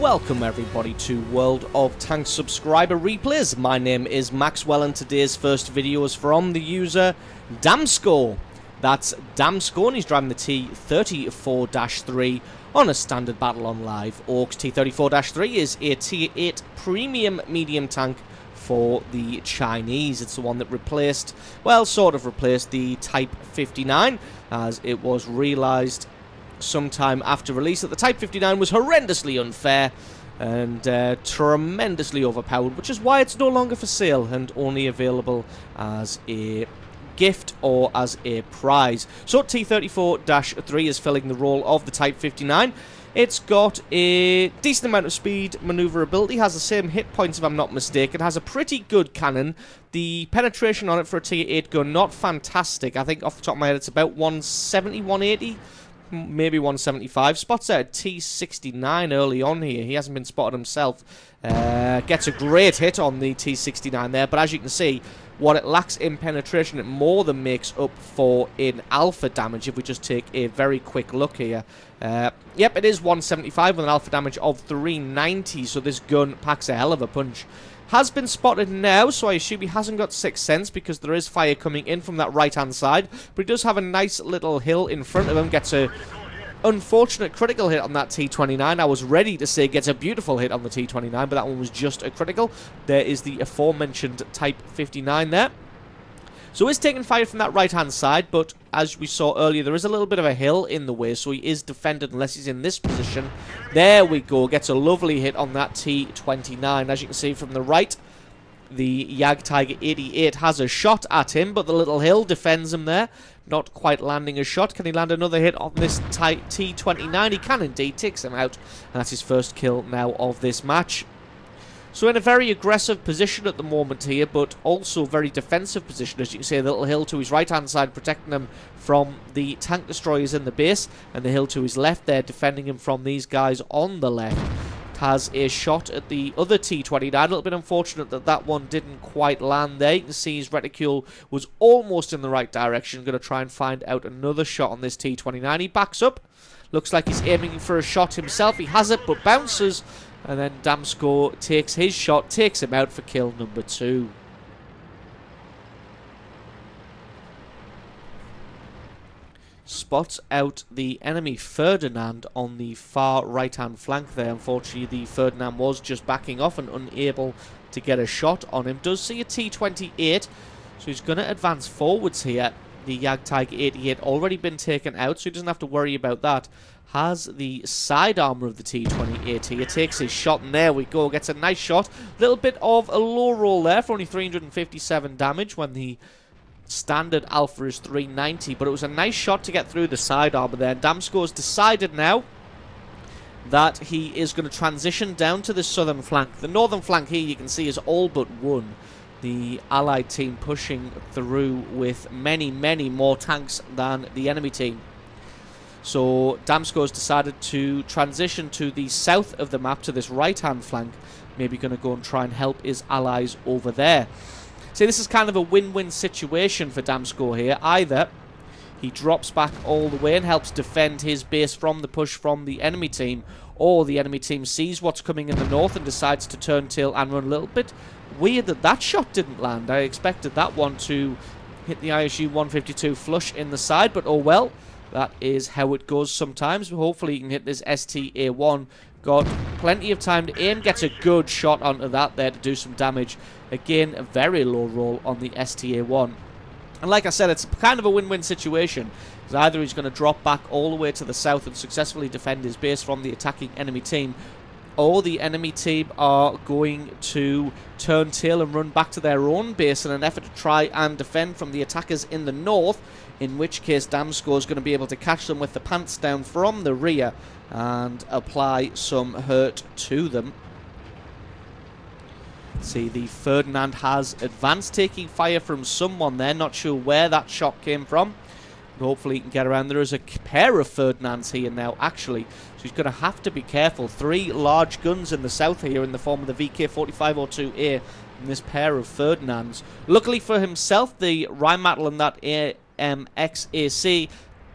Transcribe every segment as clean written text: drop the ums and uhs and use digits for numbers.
Welcome everybody to World of Tanks subscriber replays. My name is Maxwell and today's first video is from the user Damsco. That's Damsco and he's driving the T-34-3 on a standard battle on live. Orcs T-34-3 is a Tier 8 premium medium tank for the Chinese. It's the one that replaced, well, sort of replaced the Type 59 as it was realised sometime after release that the Type 59 was horrendously unfair and tremendously overpowered, which is why it's no longer for sale and only available as a gift or as a prize. So T-34-3 is filling the role of the Type 59. It's got a decent amount of speed, maneuverability, has the same hit points if I'm not mistaken, has a pretty good cannon. The penetration on it for a Tier 8 gun, not fantastic. I think off the top of my head it's about 170, 180. Maybe 175. Spots out a T-69 early on here. He hasn't been spotted himself. Gets a great hit on the T-69 there, but as you can see, what it lacks in penetration, it more than makes up for in alpha damage if we just take a very quick look here. Yep, it is 175 with an alpha damage of 390, so this gun packs a hell of a punch. Has been spotted now, so I assume he hasn't got Sixth Sense because there is fire coming in from that right-hand side. But he does have a nice little hill in front of him. Gets a unfortunate critical hit on that T-29. I was ready to say gets a beautiful hit on the T-29, but that one was just a critical. There is the aforementioned Type 59 there. So he's taking fire from that right-hand side, but as we saw earlier, there is a little bit of a hill in the way, so he is defended unless he's in this position. There we go, gets a lovely hit on that T-29. As you can see from the right, the Jagdtiger 88 has a shot at him, but the little hill defends him there. Not quite landing a shot. Can he land another hit on this T-29? He can indeed, takes him out, and that's his first kill now of this match. So in a very aggressive position at the moment here, but also very defensive position. As you can see, the little hill to his right-hand side protecting him from the tank destroyers in the base, and the hill to his left there defending him from these guys on the left. Has a shot at the other T-29. A little bit unfortunate that that one didn't quite land there. You can see his reticule was almost in the right direction. Going to try and find out another shot on this T-29. He backs up. Looks like he's aiming for a shot himself. He has it, but bounces. And then Damsco takes his shot, takes him out for kill number 2. Spots out the enemy Ferdinand on the far right-hand flank there. Unfortunately, the Ferdinand was just backing off and unable to get a shot on him. Does see a T-28, so he's going to advance forwards here. The Jagdtiger 88 already been taken out, so he doesn't have to worry about that. Has the side armor of the T-28 here. Takes his shot, and there we go. Gets a nice shot. Little bit of a low roll there for only 357 damage when the standard alpha is 390. But it was a nice shot to get through the side armor there. Damsco's decided now that he is going to transition down to the southern flank. The northern flank here you can see is all but won. The allied team pushing through with many, many more tanks than the enemy team. So Damsco has decided to transition to the south of the map, to this right-hand flank. Maybe going to go and try and help his allies over there. See, this is kind of a win-win situation for Damsco here. Either he drops back all the way and helps defend his base from the push from the enemy team, or the enemy team sees what's coming in the north and decides to turn tail and run a little bit. Weird that that shot didn't land. I expected that one to hit the ISU 152 flush in the side, but oh well. That is how it goes sometimes. Hopefully he can hit this STA-1. Got plenty of time to aim. Gets a good shot onto that there to do some damage. Again, a very low roll on the STA-1. And like I said, it's kind of a win-win situation. Because either he's going to drop back all the way to the south and successfully defend his base from the attacking enemy team, or the enemy team are going to turn tail and run back to their own base in an effort to try and defend from the attackers in the north, in which case Damsco is going to be able to catch them with the pants down from the rear and apply some hurt to them. See, the Ferdinand has advanced, taking fire from someone there. Not sure where that shot came from. But hopefully he can get around. There is a pair of Ferdinands here now, actually. So he's going to have to be careful. 3 large guns in the south here in the form of the VK-4502A and this pair of Ferdinands. Luckily for himself, the Rheinmetall and that AMXAC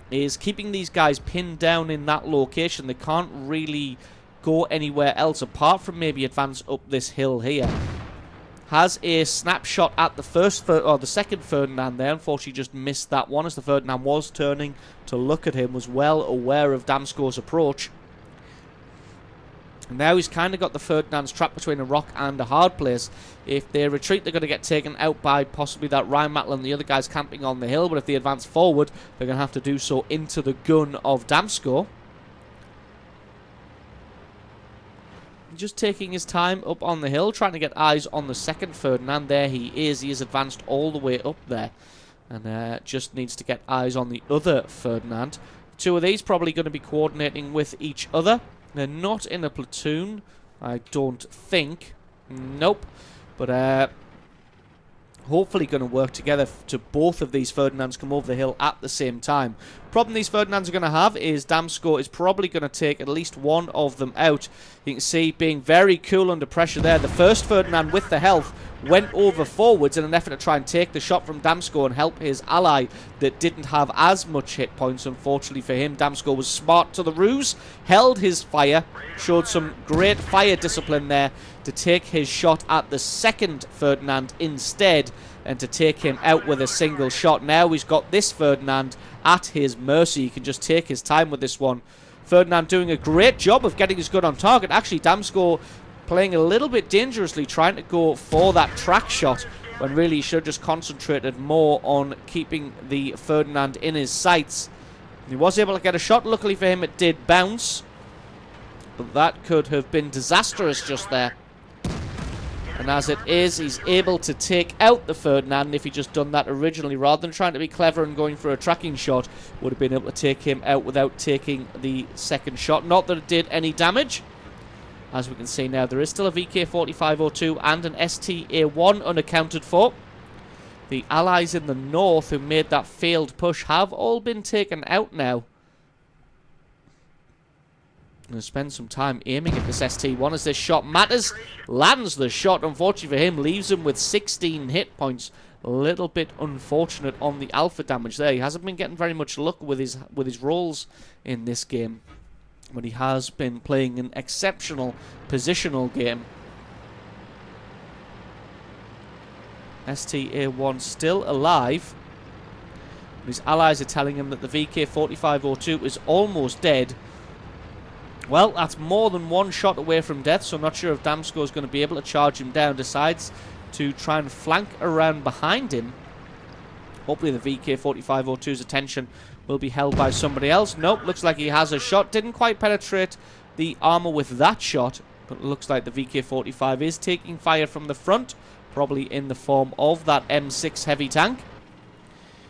is keeping these guys pinned down in that location. They can't really go anywhere else apart from maybe advance up this hill here. Has a snapshot at the second Ferdinand there. Unfortunately, just missed that one as the Ferdinand was turning to look at him, was well aware of Damsko's approach. And now he's kind of got the Ferdinand's trapped between a rock and a hard place. If they retreat, they're going to get taken out by possibly that Rheinmetall and the other guys camping on the hill. But if they advance forward, they're going to have to do so into the gun of Damsko. Just taking his time up on the hill, trying to get eyes on the second Ferdinand. There he is. He is advanced all the way up there. And just needs to get eyes on the other Ferdinand. Two of these probably going to be coordinating with each other. They're not in a platoon, I don't think. Nope. But hopefully going to work together to both of these Ferdinands come over the hill at the same time. Problem these Ferdinands are going to have is Damsko is probably going to take at least one of them out. You can see being very cool under pressure there. The first Ferdinand with the health went over forwards in an effort to try and take the shot from Damsko and help his ally that didn't have as much hit points. Unfortunately for him, Damsko was smart to the ruse, held his fire, showed some great fire discipline there to take his shot at the second Ferdinand instead and to take him out with a single shot. Now he's got this Ferdinand at his mercy. He can just take his time with this one. Ferdinand doing a great job of getting his gun on target. Actually, Damsko playing a little bit dangerously, trying to go for that track shot when really he should have just concentrated more on keeping the Ferdinand in his sights. He was able to get a shot. Luckily for him, it did bounce. But that could have been disastrous just there. And as it is, he's able to take out the Ferdinand. If he just done that originally, rather than trying to be clever and going for a tracking shot, would have been able to take him out without taking the second shot. Not that it did any damage. As we can see now, there is still a VK-4502 and an STA-1 unaccounted for. The allies in the north who made that failed push have all been taken out now. I'm going to spend some time aiming at this ST-1 as this shot matters. Lands the shot, unfortunately for him, leaves him with 16 hit points. A little bit unfortunate on the alpha damage there. He hasn't been getting very much luck with his rolls in this game, but he has been playing an exceptional positional game. STA-1 still alive. His allies are telling him that the VK-4502 is almost dead. Well, that's more than one shot away from death, so I'm not sure if Damsko is going to be able to charge him down. Decides to try and flank around behind him. Hopefully the VK-4502's attention will be held by somebody else. Nope, looks like he has a shot. Didn't quite penetrate the armor with that shot, but it looks like the VK-45 is taking fire from the front, probably in the form of that M6 heavy tank.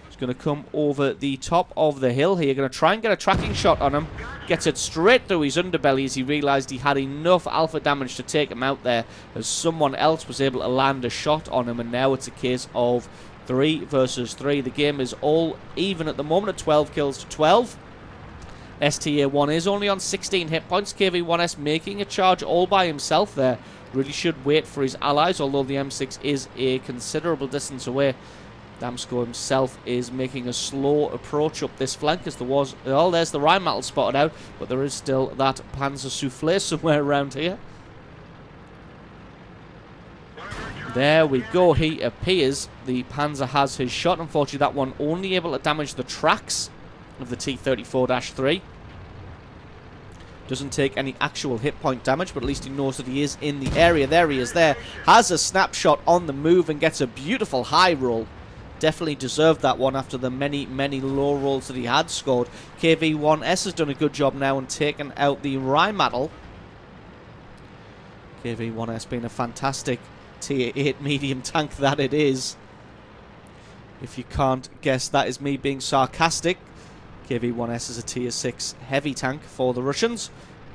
He's going to come over the top of the hill here. Going to try and get a tracking shot on him. Gets it straight through his underbelly as he realised he had enough alpha damage to take him out there, as someone else was able to land a shot on him, and now it's a case of 3 versus 3. The game is all even at the moment at 12 kills to 12. STA-1 is only on 16 hit points. KV-1S making a charge all by himself there. Really should wait for his allies, although the M6 is a considerable distance away. Damsko himself is making a slow approach up this flank as there was... Oh, there's the Rheinmetall spotted out, but there is still that Panzer Soufflé somewhere around here. There we go, he appears. The Panzer has his shot. Unfortunately, that one only able to damage the tracks of the T-34-3. Doesn't take any actual hit point damage, but at least he knows that he is in the area. There he is there. Has a snapshot on the move and gets a beautiful high roll. Definitely deserved that one after the many, many low rolls that he had scored. KV-1S has done a good job now and taken out the Rheinmetall. KV-1S being a fantastic Tier 8 medium tank that it is. If you can't guess, that is me being sarcastic. KV-1S is a Tier 6 heavy tank for the Russians,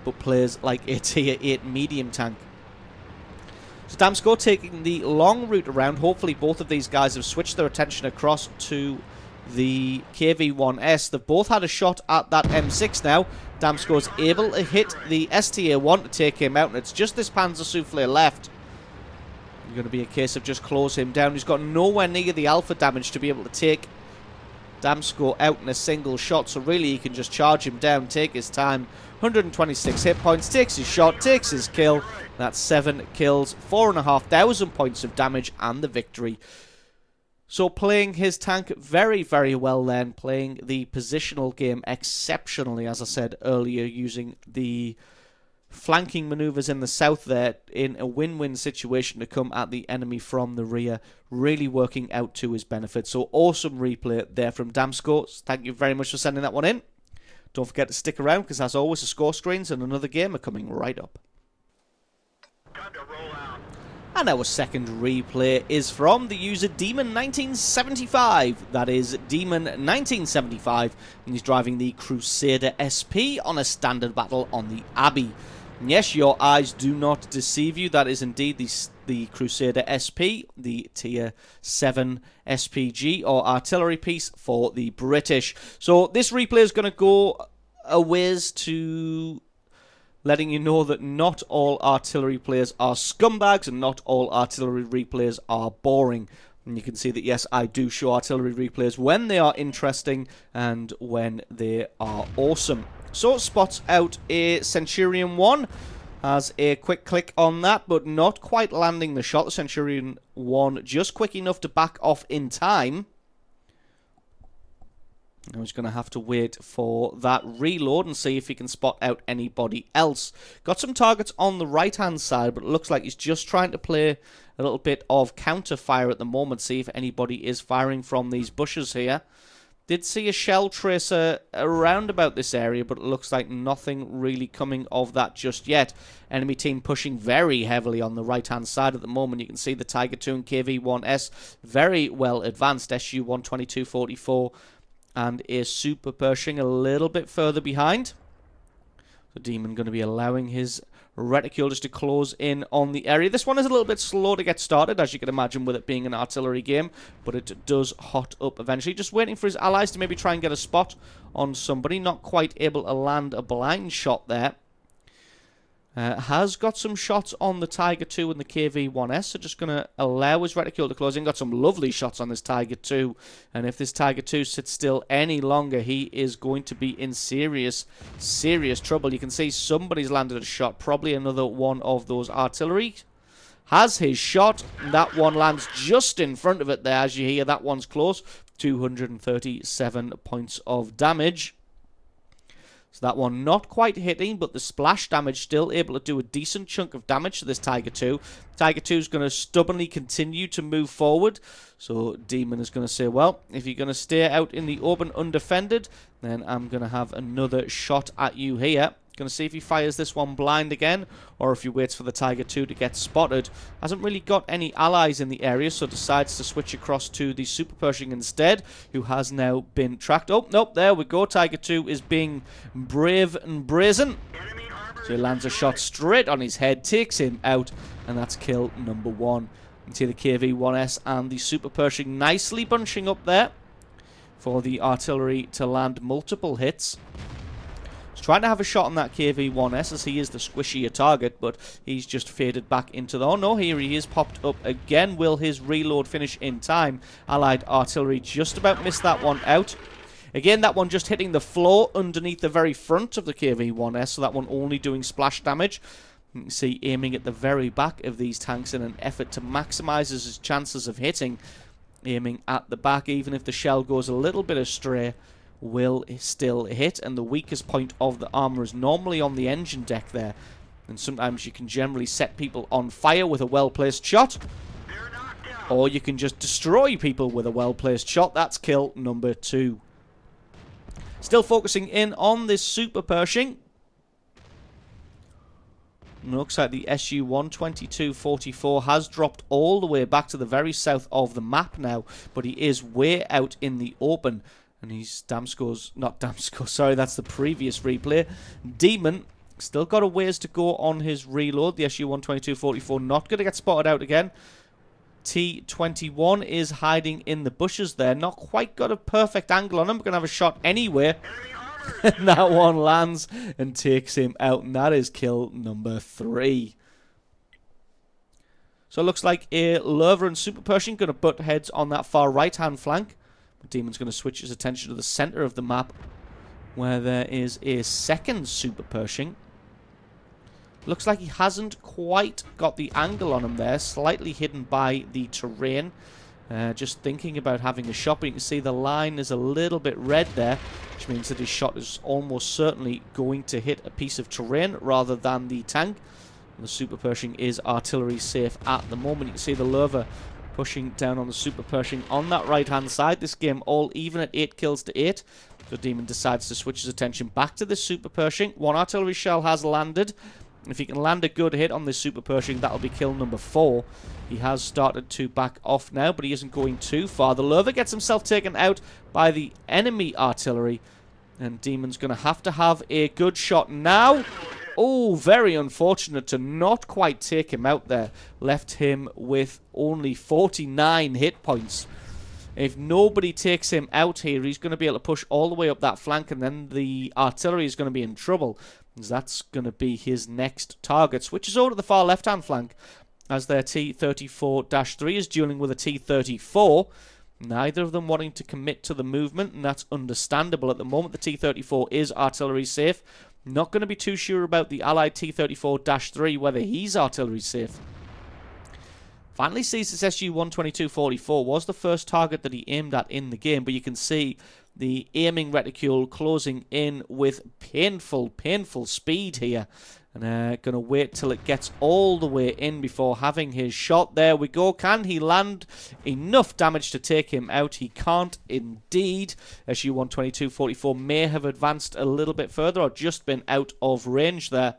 but plays like a Tier 8 medium tank. So Damsko taking the long route around. Hopefully both of these guys have switched their attention across to the KV-1S. They've both had a shot at that M6 now. Damsko's able to hit the STA-1 to take him out, and it's just this Panzer Soufflé left. It's going to be a case of just close him down. He's got nowhere near the alpha damage to be able to take Damsco out in a single shot, so really he can just charge him down, take his time. 126 hit points, takes his shot, takes his kill. That's 7 kills, 4,500 points of damage, and the victory. So playing his tank very, very well then, playing the positional game exceptionally, as I said earlier, using the flanking maneuvers in the south there in a win-win situation to come at the enemy from the rear, really working out to his benefit. So awesome replay there from Damsco. Thank you very much for sending that one in. Don't forget to stick around, because as always the score screens and another game are coming right up. Time to roll out. And our second replay is from the user Demon1975. That is Demon1975, and he's driving the Crusader SP on a standard battle on the Abbey. And yes, your eyes do not deceive you. That is indeed the Crusader SP, the Tier 7 SPG, or artillery piece for the British. So this replay is going to go a ways to letting you know that not all artillery players are scumbags and not all artillery replays are boring. And you can see that, yes, I do show artillery replays when they are interesting and when they are awesome. So, spots out a Centurion 1, has a quick click on that, but not quite landing the shot. The Centurion 1 just quick enough to back off in time. Now he's going to have to wait for that reload and see if he can spot out anybody else. Got some targets on the right-hand side, but it looks like he's just trying to play a little bit of counter-fire at the moment, see if anybody is firing from these bushes here. Did see a shell tracer around about this area, but it looks like nothing really coming of that just yet. Enemy team pushing very heavily on the right-hand side at the moment. You can see the Tiger 2 and KV-1S very well advanced. SU-122-44 and a Super Pershing a little bit further behind. So Demon going to be allowing his reticule just to close in on the area. This one is a little bit slow to get started, as you can imagine, with it being an artillery game, but it does hot up eventually. Just waiting for his allies to maybe try and get a spot on somebody. Not quite able to land a blind shot there. Has got some shots on the Tiger 2 and the KV-1S, so just going to allow his reticule to close in. Got some lovely shots on this Tiger 2, and if this Tiger 2 sits still any longer, he is going to be in serious, serious trouble. You can see somebody's landed a shot, probably another one of those artillery. Has his shot, and that one lands just in front of it there, as you hear. That one's close. 237 points of damage. So that one not quite hitting, but the splash damage still able to do a decent chunk of damage to this Tiger 2. Tiger 2 is going to stubbornly continue to move forward. So Demon is going to say, well, if you're going to stay out in the open undefended, then I'm going to have another shot at you here. Going to see if he fires this one blind again, or if he waits for the Tiger 2 to get spotted. Hasn't really got any allies in the area, so decides to switch across to the Super Pershing instead, who has now been tracked. Oh, nope, there we go. Tiger 2 is being brave and brazen. So he lands a shot straight on his head, takes him out, and that's kill number 1. You can see the KV-1S and the Super Pershing nicely bunching up there for the artillery to land multiple hits. Trying to have a shot on that KV-1S, as he is the squishier target, but he's just faded back into the... Oh no, here he is, popped up again. Will his reload finish in time? Allied artillery just about missed that one out. Again, that one just hitting the floor underneath the very front of the KV-1S, so that one only doing splash damage. You can see aiming at the very back of these tanks in an effort to maximize his chances of hitting. Aiming at the back, even if the shell goes a little bit astray, will still hit, and the weakest point of the armor is normally on the engine deck there, and sometimes you can generally set people on fire with a well-placed shot, or you can just destroy people with a well-placed shot. That's kill number 2. Still focusing in on this Super Pershing. Looks like the SU-122-44 has dropped all the way back to the very south of the map now, but he is way out in the open. And he's not Damsco, sorry, that's the previous replay. Demon still got a ways to go on his reload. The SU-122-44 not going to get spotted out again. T-21 is hiding in the bushes there. Not quite got a perfect angle on him. We're going to have a shot anyway. And that one lands and takes him out. And that is kill number 3. So it looks like a Lover and Super Pershing going to butt heads on that far right-hand flank. Demon's going to switch his attention to the center of the map, where there is a second Super Pershing. Looks like he hasn't quite got the angle on him there, slightly hidden by the terrain. Just thinking about having a shot, but you can see the line is a little bit red there, which means that his shot is almost certainly going to hit a piece of terrain rather than the tank. The Super Pershing is artillery safe at the moment. You can see the Lurva pushing down on the Super Pershing on that right-hand side. This game all even at 8 kills to 8. So Demon decides to switch his attention back to this Super Pershing. One artillery shell has landed. If he can land a good hit on this Super Pershing, that'll be kill number 4. He has started to back off now, but he isn't going too far. The Lurva gets himself taken out by the enemy artillery, and Demon's going to have a good shot now. Oh, very unfortunate to not quite take him out there. Left him with only 49 hit points. If nobody takes him out here, he's going to be able to push all the way up that flank, and then the artillery is going to be in trouble. That's going to be his next target. Switches over to the far left-hand flank as their T-34-3 is dueling with a T-34. Neither of them wanting to commit to the movement, and that's understandable at the moment. The T-34 is artillery safe. Not going to be too sure about the allied T-34-3, whether he's artillery safe. Finally sees this SU-122-44 was the first target that he aimed at in the game, but you can see the aiming reticule closing in with painful speed here. And going to wait till it gets all the way in before having his shot. There we go. Can he land enough damage to take him out? He can't indeed. SU-122-44 may have advanced a little bit further or just been out of range there.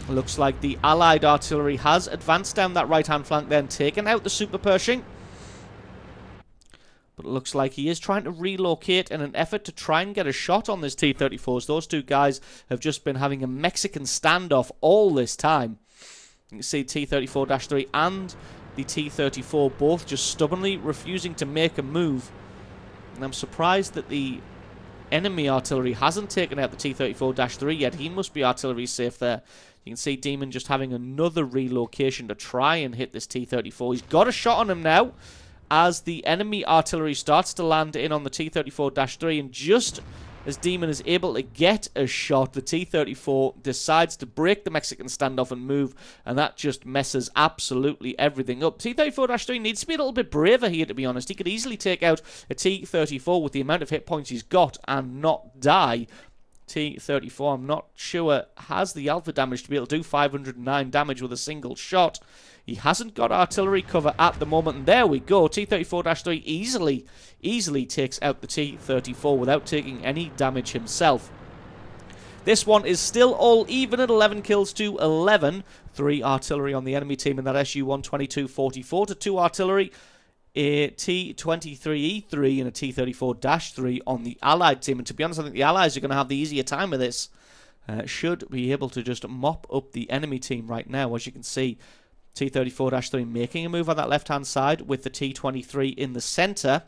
Looks like the allied artillery has advanced down that right-hand flank, then taken out the Super Pershing. But it looks like he is trying to relocate in an effort to try and get a shot on this T-34s. Those two guys have just been having a Mexican standoff all this time. You can see T-34-3 and the T-34 both just stubbornly refusing to make a move. And I'm surprised that the enemy artillery hasn't taken out the T-34-3 yet. He must be artillery safe there. You can see Demon just having another relocation to try and hit this T-34. He's got a shot on him now as the enemy artillery starts to land in on the T-34-3, and just as Demon is able to get a shot, the T-34 decides to break the Mexican standoff and move, and that just messes absolutely everything up. T-34-3 needs to be a little bit braver here, to be honest. He could easily take out a T-34 with the amount of hit points he's got and not die. T-34, I'm not sure, has the alpha damage to be able to do 509 damage with a single shot. He hasn't got artillery cover at the moment, and there we go. T-34-3 easily takes out the T-34 without taking any damage himself. This one is still all even at 11 kills to 11. 3 artillery on the enemy team in that SU-122-44 to 2 artillery. A T-23-3 and a T-34-3 on the allied team. And to be honest, I think the allies are going to have the easier time of this. Should be able to just mop up the enemy team right now. As you can see, T-34-3 making a move on that left-hand side with the T-23 in the centre.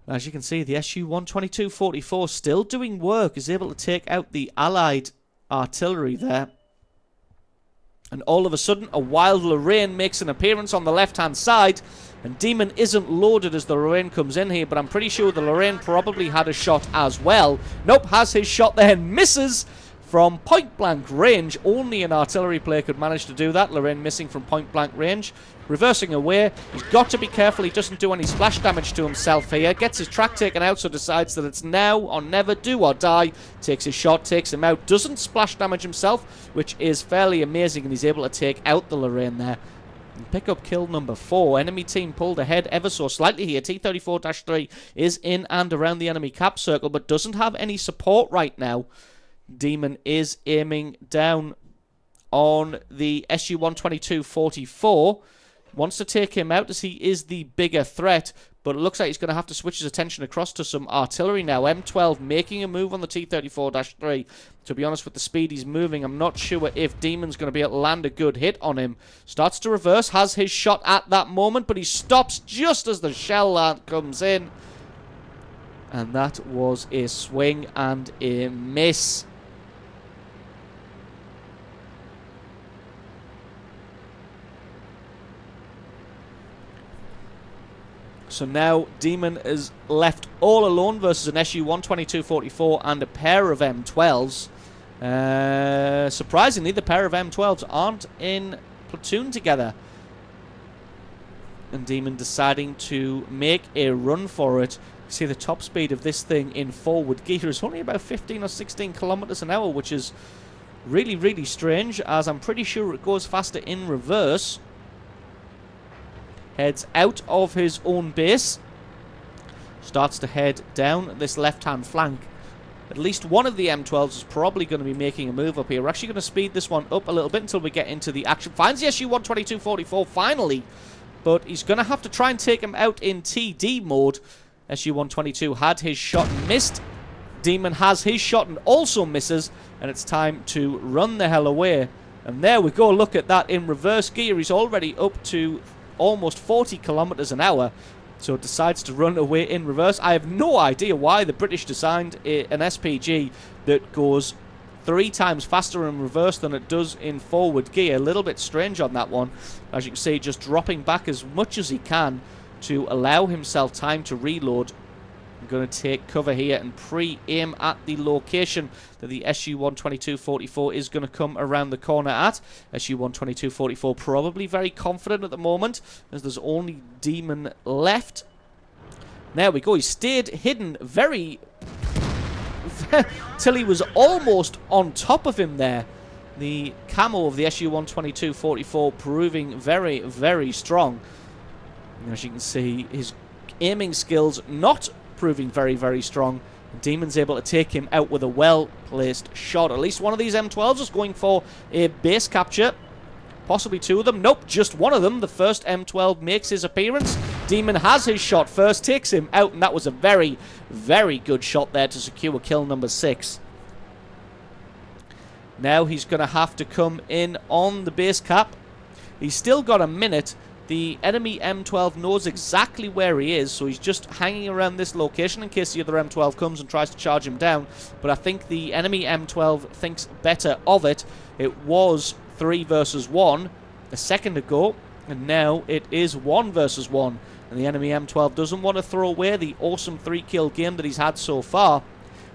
As you can see, the SU-122-44 still doing work, is able to take out the allied artillery there. And all of a sudden, a wild Lorraine makes an appearance on the left-hand side. And Demon isn't loaded as the Lorraine comes in here, but I'm pretty sure the Lorraine probably had a shot as well. Nope, has his shot there and misses from point-blank range. Only an artillery player could manage to do that. Lorraine missing from point-blank range. Reversing away. He's got to be careful he doesn't do any splash damage to himself here. Gets his track taken out, so decides that it's now or never, do or die. Takes his shot, takes him out. Doesn't splash damage himself, which is fairly amazing, and he's able to take out the Lorraine there. And pick up kill number 4. Enemy team pulled ahead ever so slightly here. T-34-3 is in and around the enemy cap circle, but doesn't have any support right now. Demon is aiming down on the SU-122-44. Wants to take him out as he is the bigger threat, but it looks like he's going to have to switch his attention across to some artillery now. M12 making a move on the T-34-3. To be honest, with the speed he's moving, I'm not sure if Demon's going to be able to land a good hit on him. Starts to reverse, has his shot at that moment, but he stops just as the shell comes in. And that was a swing and a miss. So now Demon is left all alone versus an SU-122-44 and a pair of M12s. Surprisingly, the pair of M12s aren't in platoon together. And Demon deciding to make a run for it. See, the top speed of this thing in forward gear is only about 15 or 16 kilometers an hour, which is really, really strange, as I'm pretty sure it goes faster in reverse. Heads out of his own base. Starts to head down this left-hand flank. At least one of the M12s is probably going to be making a move up here. We're actually going to speed this one up a little bit until we get into the action. Finds the SU-122-44 finally, but he's going to have to try and take him out in TD mode. SU-122 had his shot and missed. Demon has his shot and also misses, and it's time to run the hell away. And there we go. Look at that in reverse gear. He's already up to almost 40 kilometers an hour. So decides to run away in reverse. I have no idea why the British designed an SPG that goes 3 times faster in reverse than it does in forward gear. A little bit strange on that one. As you can see, just dropping back as much as he can to allow himself time to reload. I'm going to take cover here and pre-aim at the location that the SU-122-44 is going to come around the corner at. SU-122-44 probably very confident at the moment, as there's only Demon left. There we go. He stayed hidden very till he was almost on top of him there. The camo of the SU-122-44 proving very, very strong. As you can see, his aiming skills not proving very, very strong. Demon's able to take him out with a well-placed shot. At least one of these M12s is going for a base capture. Possibly 2 of them. Nope, just one of them. The first M12 makes his appearance. Demon has his shot first, takes him out, and that was a very, very good shot there to secure kill number 6. Now he's going to have to come in on the base cap. He's still got a minute. The enemy M12 knows exactly where he is, so he's just hanging around this location in case the other M12 comes and tries to charge him down. But I think the enemy M12 thinks better of it. It was 3 versus 1 a second ago, and now it is 1 versus 1. And the enemy M12 doesn't want to throw away the awesome 3-kill game that he's had so far.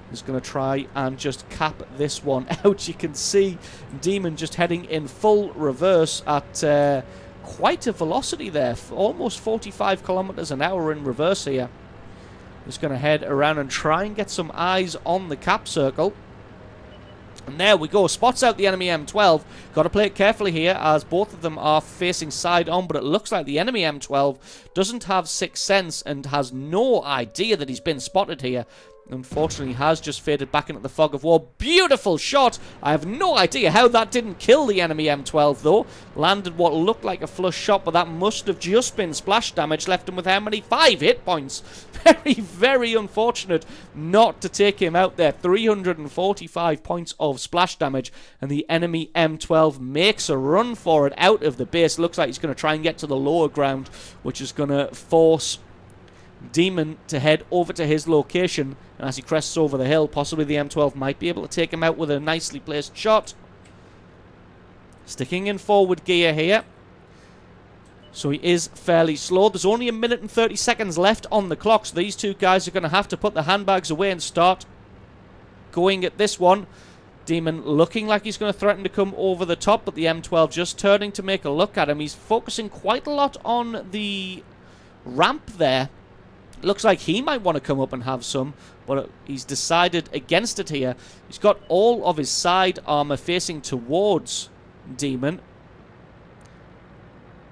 He's going to try and just cap this one out. You can see Demon just heading in full reverse at quite a velocity there, almost 45 kilometers an hour in reverse here. He's going to head around and try and get some eyes on the cap circle. And there we go, spots out the enemy M12. Got to play it carefully here, as both of them are facing side on, but it looks like the enemy M12 doesn't have 6th sense and has no idea that he's been spotted here. Unfortunately, has just faded back into the fog of war. Beautiful shot! I have no idea how that didn't kill the enemy M12, though. Landed what looked like a flush shot, but that must have just been splash damage. Left him with how many? 5 hit points. Very, very unfortunate not to take him out there. 345 points of splash damage, and the enemy M12 makes a run for it out of the base. Looks like he's going to try and get to the lower ground, which is going to force Demon to head over to his location. And as he crests over the hill, possibly the M12 might be able to take him out with a nicely placed shot. Sticking in forward gear here. So he is fairly slow. There's only 1 minute and 30 seconds left on the clock, so these two guys are going to have to put the handbags away and start going at this one. Demon looking like he's going to threaten to come over the top, but the M12 just turning to make a look at him. He's focusing quite a lot on the ramp there. Looks like he might want to come up and have some, but he's decided against it here. He's got all of his side armor facing towards Demon.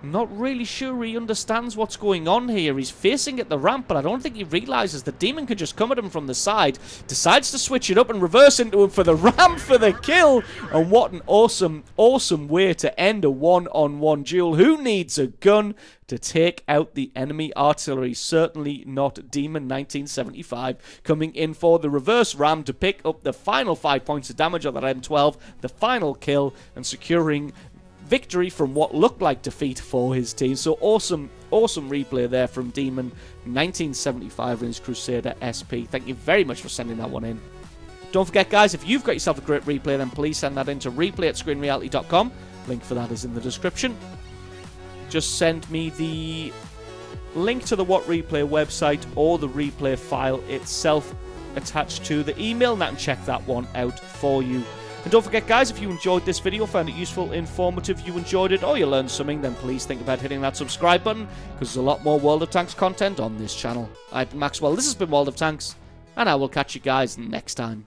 I'm not really sure he understands what's going on here. He's facing at the ramp, but I don't think he realizes that Demon could just come at him from the side. Decides to switch it up and reverse into him for the ramp for the kill. And what an awesome, awesome way to end a one-on-one duel. Who needs a gun to take out the enemy artillery? Certainly not Demon 1975. Coming in for the reverse ram to pick up the final 5 points of damage on that M12. The final kill and securing victory from what looked like defeat for his team. So awesome, awesome replay there from Demon 1975 in his Crusader SP. Thank you very much for sending that one in. Don't forget, guys, if you've got yourself a great replay, then please send that in to replay@screenreality.com. Link for that is in the description. Just send me the link to the What Replay website or the replay file itself attached to the email, and I can check that one out for you. And don't forget, guys, if you enjoyed this video, found it useful, informative, you enjoyed it, or you learned something, then please think about hitting that subscribe button, because there's a lot more World of Tanks content on this channel. I've been Maxwell, this has been World of Tanks, and I will catch you guys next time.